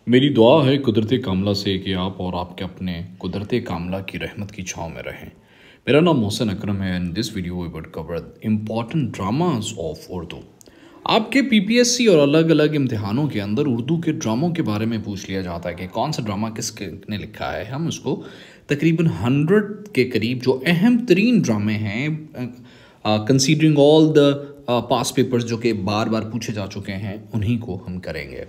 मेरी दुआ है कुदरत कामला से कि आप और आपके अपने कुदरत कामला की रहमत की छाँव में रहें। मेरा नाम मोहसिन अकरम है and this video we would cover important dramas of Urdu. आपके पीपीएससी और अलग अलग इम्तिहानों के अंदर उर्दू के ड्रामों के बारे में पूछ लिया जाता है कि कौन सा ड्रामा किसने लिखा है। हम उसको तकरीबन 100 के करीब जो अहम तरीन ड्रामे हैं considering all the past papers जो कि बार बार पूछे जा चुके हैं उन्हीं को हम करेंगे।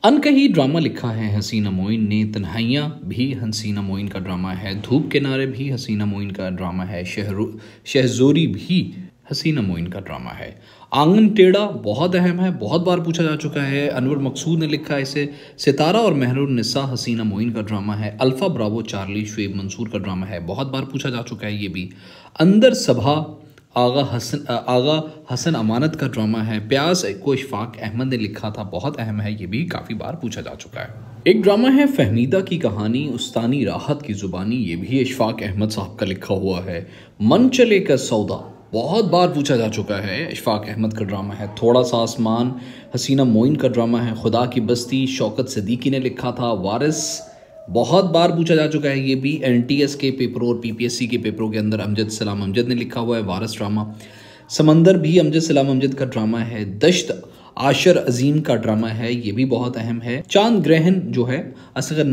अनकही ड्रामा लिखा है हसीना मोइन ने, तन्हाइयाँ भी हसीना मोइन का ड्रामा है, धूप किनारे भी हसीना मोइन का ड्रामा है, शहजोरी भी हसीना मोइन का ड्रामा है। आंगन टेढ़ा बहुत अहम है, बहुत बार पूछा जा चुका है, अनवर मकसूद ने लिखा है इसे। सितारा और महरुन्निसा हसीना मोइन का ड्रामा है। Alpha bravo charlie Shoaib Mansoor का ड्रामा है, बहुत बार पूछा जा चुका है ये भी। अंदर सभा आगा हसन अमानत का ड्रामा है। प्यास को इशफाक अहमद ने लिखा था, बहुत अहम है, ये भी काफ़ी बार पूछा जा चुका है। एक ड्रामा है फहमीदा की कहानी उस्तानी राहत की ज़ुबानी, ये भी इशफाक अहमद साहब का लिखा हुआ है। मन चले का सौदा बहुत बार पूछा जा चुका है, इशफाक अहमद का ड्रामा है। थोड़ा सा आसमान हसीना मोइन का ड्रामा है। खुदा की बस्ती शौकत सदीकी ने लिखा था। वारिस बहुत बार पूछा जा चुका है, ये भी एनटीएस के पेपरों और पीपीएससी के पेपरों के अंदर अमजद सलाम अमजद ने लिखा हुआ है वारिस ड्रामा। समंदर भी अमजद सलाम अमजद का ड्रामा है। दश्त आशर अजीम का ड्रामा है, ये भी बहुत अहम है। चांद ग्रहण जो है असगर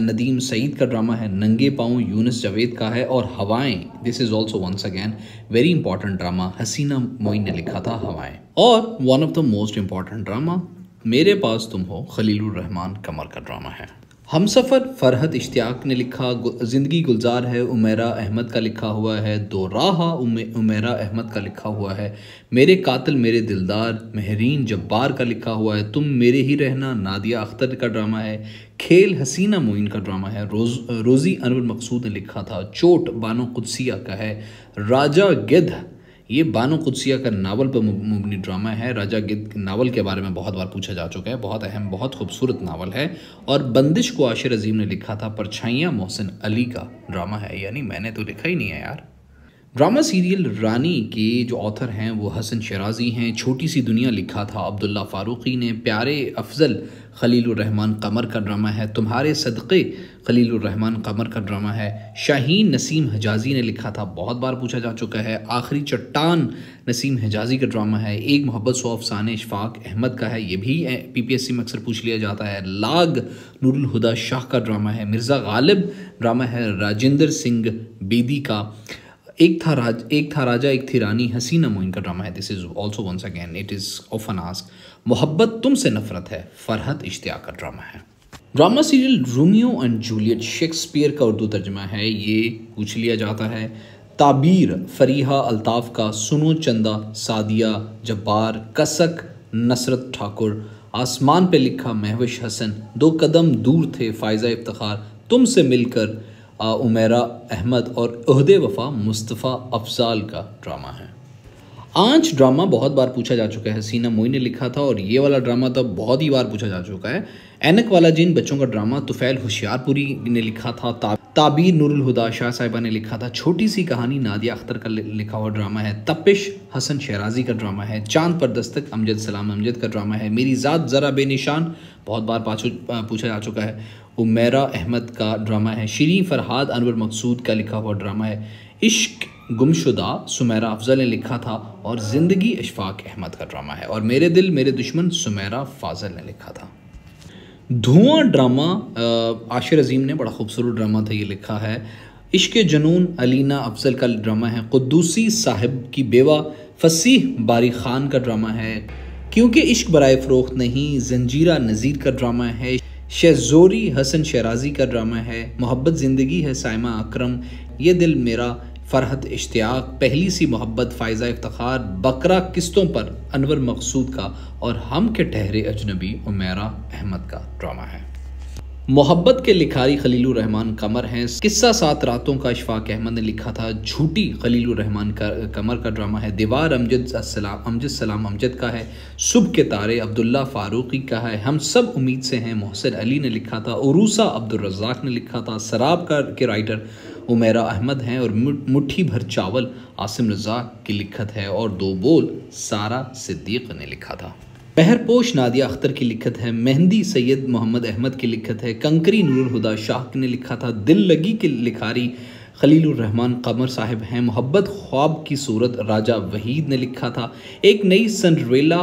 नदीम सईद का ड्रामा है। नंगे पाँव यूनुस जावेद का है। और Hawayein, this is also once again very important drama, Haseena Moin ने लिखा था हवाएं। और one of the most important drama मेरे पास तुम हो खलीलुर रहमान कमर का ड्रामा है। हमसफ़र फरहत इश्तियाक ने लिखा। ज़िंदगी गुलजार है उमेरा अहमद का लिखा हुआ है। दो राह उमेरा अहमद का लिखा हुआ है। मेरे कातिल मेरे दिलदार महरीन जब्बार का लिखा हुआ है। तुम मेरे ही रहना नादिया अख्तर का ड्रामा है। खेल हसीना मोइन का ड्रामा है। रोज़ी अनवर मकसूद ने लिखा था। चोट बानो कुदसिया का है। राजा गिद्ध ये बानो कुदसिया का नावल पर मुबनी ड्रामा है। राजा गिद्ध नावल के बारे में बहुत बार पूछा जा चुका है, बहुत अहम बहुत खूबसूरत नावल है। और बंदिश को आशिर अजीम ने लिखा था। परछाइयाँ मोहसिन अली का ड्रामा है, यानी मैंने तो लिखा ही नहीं है यार। ड्रामा सीरियल रानी के जो ऑथर हैं वो हसन शराजी हैं। छोटी सी दुनिया लिखा था अब्दुल्ला फ़ारूकी ने। प्यारे अफजल खलीलुर रहमान कमर का ड्रामा है। तुम्हारे सदक़े खलीलुर रहमान कमर का ड्रामा है। शाहीन नसीम हिजाजी ने लिखा था, बहुत बार पूछा जा चुका है। आखिरी चट्टान नसीम हिजाजी का ड्रामा है। एक मोहब्बत सौ अफसाने इशफाक अहमद का है, ये भी पीपीएससी में अक्सर पूछ लिया जाता है। लाग नूरुल हुदा शाह का ड्रामा है। मिर्ज़ा गालिब ड्रामा है राजेंद्र सिंह बेदी का। एक था राजा एक थी रानी हसीना मोइन का ड्रामा है। This is also once again it is often asked. मोहब्बत तुमसे नफरत है फरहत इश्तियाक का ड्रामा है। Drama serial Romeo and Juliet Shakespeare का उर्दू तर्जमा है, ये पूछ लिया जाता है। ताबीर फरीहा अल्ताफ़ का। सुनो चंदा सादिया जब्बार। कसक नसरत ठाकुर। आसमान पे लिखा महविश हसन। दो कदम दूर थे फ़ायज़ा इफ्तिखार। तुमसे मिलकर उमेरा अहमद। और उहदे वफ़ा मुस्तफ़ा अफजाल का ड्रामा है। आंच ड्रामा बहुत बार पूछा जा चुका है, हसीना मोइन ने लिखा था। और ये वाला ड्रामा तो बहुत ही बार पूछा जा चुका है। ऐनक वाला जिन बच्चों का ड्रामा तुफ़ैल होशियारपुरी ने लिखा था। ताबीर नूरुल हुदा शाह साहिबा ने लिखा था। छोटी सी कहानी नादिया अख्तर का लिखा हुआ ड्रामा है। तपिश हसन शराजी का ड्रामा है। चांद पर दस्तक अमजद सलाम अमजद का ड्रामा है। मेरी ज़ात ज़रा बेनिशान बहुत बार पूछा जा चुका है, उमेरा अहमद का ड्रामा है। शीरीं फरहाद अनवर मकसूद का लिखा हुआ ड्रामा है। इश्क गुमशुदा सुमेरा अफजल ने लिखा था। और ज़िंदगी इशफाक अहमद का ड्रामा है। और मेरे दिल मेरे दुश्मन सुमेरा फाजल ने लिखा था। धुआं ड्रामा आशिर अजीम ने बड़ा खूबसूरत ड्रामा था, ये लिखा है। इश्क जनून अलीना अफजल का ड्रामा है। कुद्दूसी साहिब की बेवा फसीह बारी खान का ड्रामा है। क्योंकि इश्क बराए फ़रोख्त नहीं जंजीरा नज़ीर का ड्रामा है। शहजोरी हसन शराजी का ड्रामा है। मोहब्बत ज़िंदगी है साइमा अकरम। ये दिल मेरा फरहत इश्तियाक। पहली सी मोहब्बत फ़ायज़ा इफ्तिखार। बकरा किस्तों पर अनवर मकसूद का। और हम के ठहरे अजनबी उमेरा अहमद का ड्रामा है। मोहब्बत के लिखारी खलीलुर रहमान कमर हैं। किस्सा सात रातों का इशफाक अहमद ने लिखा था। झूठी खलीलुर रहमान कमर का ड्रामा है। दीवार अमजद सलाम अमजद का है। सुबह के तारे अब्दुल्ला फ़ारूकी का है। हम सब उम्मीद से हैं मोहसिन अली ने लिखा था। उरूसा अब्दुल रज़ाक ने लिखा था। शराब के राइटर उमेरा अहमद हैं। और मुट्ठी भर चावल आसिम रज़ा की लिखत है। और दो बोल सारा सिद्दीक़ ने लिखा था। बहरपोश नादिया अख्तर की लिखत है। मेहंदी सैयद मोहम्मद अहमद की लिखत है। कंकरी नूरुल हुदा शाह ने लिखा था। दिल लगी की लिखारी खलीलुर रहमान कमर साहिब हैं। मोहब्बत ख्वाब की सूरत राजा वहीद ने लिखा था। एक नई सिंड्रेला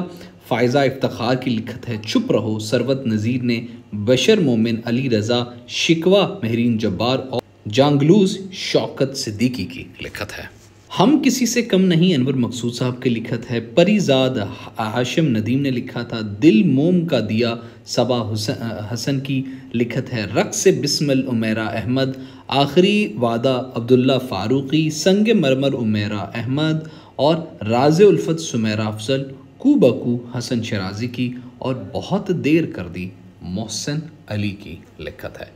फ़ायज़ा इफ्तिखार की लिखत है। चुप रहो सरवत नज़ीर ने। बशर मोमिन अली रज़ा शिकवा महरीन जब्बार और जांगलूज शौकत सिद्दीकी की लिखत है। हम किसी से कम नहीं अनवर मकसूद साहब की लिखत है। परिजाद हाशिम नदीम ने लिखा था। दिल मोम का दिया सबा हसन की लिखत है। रक़्स बिस्मिल उमेरा अहमद। आखिरी वादा अब्दुल्ला फ़ारूक़ी। संग मरमर उमेरा अहमद और राज़ उल्फत सुमेरा अफजल। कू बकू हसन शराजी की और बहुत देर कर दी मोहसिन अली की लिखत है।